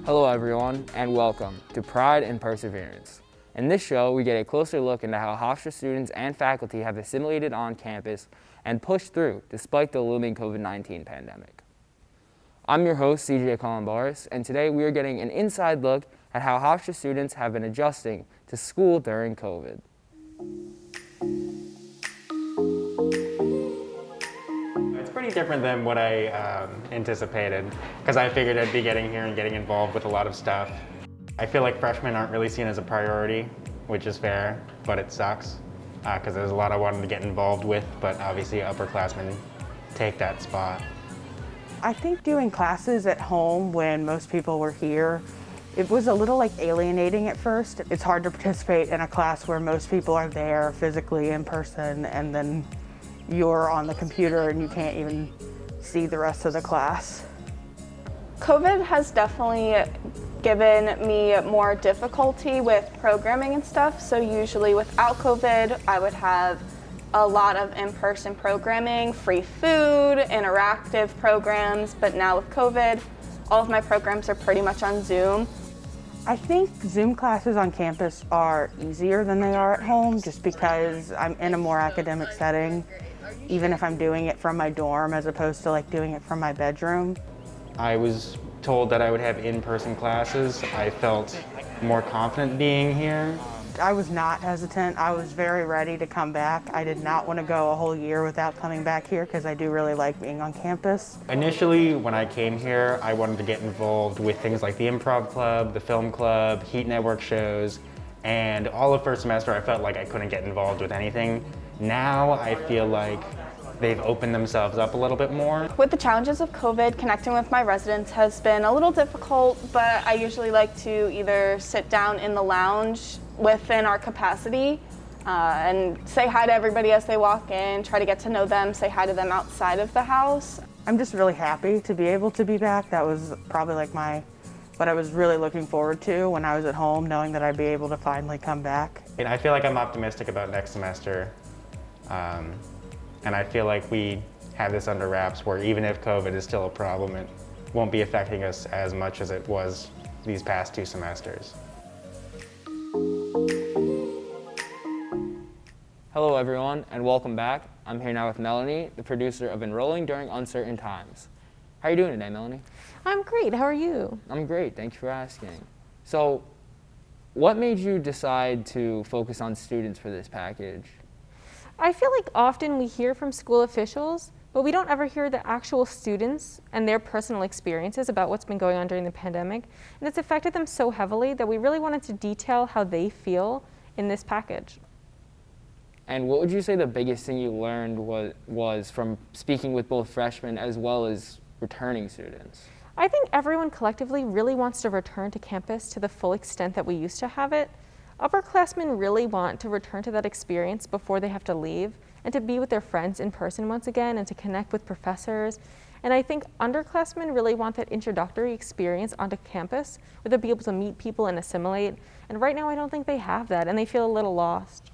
Hello everyone, and welcome to Pride and Perseverance. In this show, we get a closer look into how Hofstra students and faculty have assimilated on campus and pushed through despite the looming COVID-19 pandemic. I'm your host, CJ Columbaris, and today we are getting an inside look at how Hofstra students have been adjusting to school during COVID. It's pretty different than what I anticipated, because I figured I'd be getting here and getting involved with a lot of stuff. I feel like freshmen aren't really seen as a priority, which is fair, but it sucks, because there's a lot I wanted to get involved with, but obviously upperclassmen take that spot. I think doing classes at home when most people were here, it was a little like alienating at first. It's hard to participate in a class where most people are there physically in person and then you're on the computer and you can't even see the rest of the class. COVID has definitely given me more difficulty with programming and stuff. So usually without COVID, I would have a lot of in-person programming, free food, interactive programs, but now with COVID, all of my programs are pretty much on Zoom. I think Zoom classes on campus are easier than they are at home just because I'm in a more academic setting, even if I'm doing it from my dorm as opposed to like doing it from my bedroom. I was told that I would have in-person classes. I felt more confident being here. I was not hesitant. I was very ready to come back. I did not want to go a whole year without coming back here because I do really like being on campus. Initially, when I came here, I wanted to get involved with things like the improv club, the film club, Heat Network shows, and all of first semester I felt like I couldn't get involved with anything. Now I feel like they've opened themselves up a little bit more. With the challenges of COVID, connecting with my residents has been a little difficult, but I usually like to either sit down in the lounge within our capacity and say hi to everybody as they walk in, try to get to know them, say hi to them outside of the house. I'm just really happy to be able to be back. That was probably like what I was really looking forward to when I was at home, knowing that I'd be able to finally come back. And I feel like I'm optimistic about next semester. And I feel like we have this under wraps where even if COVID is still a problem, it won't be affecting us as much as it was these past 2 semesters. Hello everyone, and welcome back. I'm here now with Melanie, the producer of Enrolling During Uncertain Times. How are you doing today, Melanie? I'm great. How are you? I'm great, thank you for asking. So, what made you decide to focus on students for this package? I feel like often we hear from school officials, but we don't ever hear the actual students and their personal experiences about what's been going on during the pandemic. And it's affected them so heavily that we really wanted to detail how they feel in this package. And what would you say the biggest thing you learned was from speaking with both freshmen as well as returning students? I think everyone collectively really wants to return to campus to the full extent that we used to have it. Upperclassmen really want to return to that experience before they have to leave and to be with their friends in person once again and to connect with professors. And I think underclassmen really want that introductory experience onto campus where they'll be able to meet people and assimilate. And right now I don't think they have that and they feel a little lost.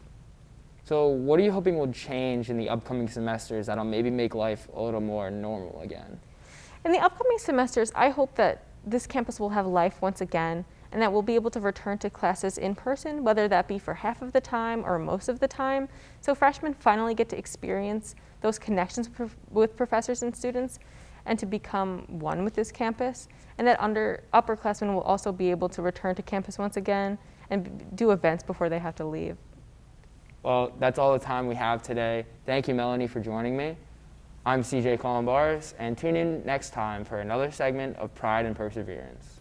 So what are you hoping will change in the upcoming semesters that'll maybe make life a little more normal again? In the upcoming semesters, I hope that this campus will have life once again and that we'll be able to return to classes in person, whether that be for half of the time or most of the time. So freshmen finally get to experience those connections with professors and students and to become one with this campus. And that upperclassmen will also be able to return to campus once again and do events before they have to leave. Well, that's all the time we have today. Thank you, Melanie, for joining me. I'm CJ Columbaris, and tune in next time for another segment of Pride and Perseverance.